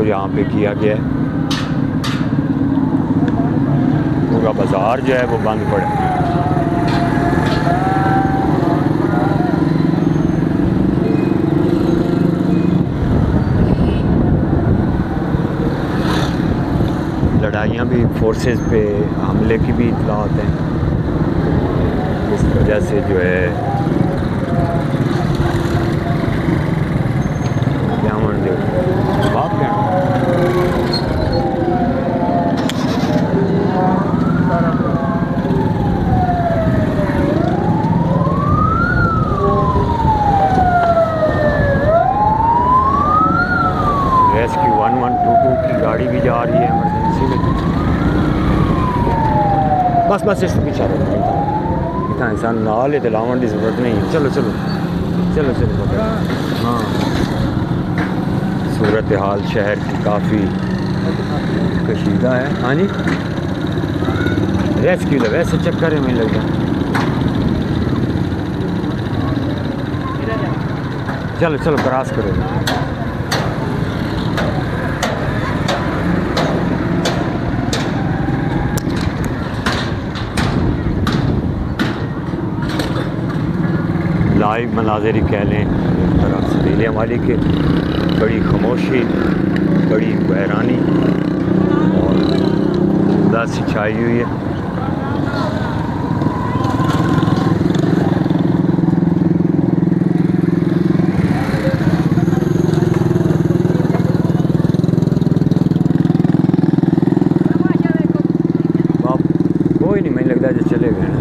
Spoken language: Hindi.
यहाँ पे किया गया है। पूरा बाज़ार जो है वो बंद पड़ा है। लड़ाइयाँ भी, फोर्सेस पे हमले की भी इत्तलात हैं। इस वजह से जो है क्या मान दो बाप क्या रेस्क्यू 1122 की गाड़ी भी जा रही है इमरजेंसी में। बस बस इस पीछे इतना इंसान नाल है तो लावन की जरूरत नहीं है। चलो चलो चलो चलो। हाँ, सूरत हाल शहर की काफ़ी कशीदा है। हाँ जी, रेस्क्यू तो वैसे चक्कर है मुझे लगता है। चलो चलो क्रॉस करो। लाइव मनाज़र कह लें एक तरह से दिल्ली वाली के, बड़ी खामोशी, बड़ी हैरानी और उदासी छाई हुई है। कोई नहीं, मुझे लगता है जो चले गए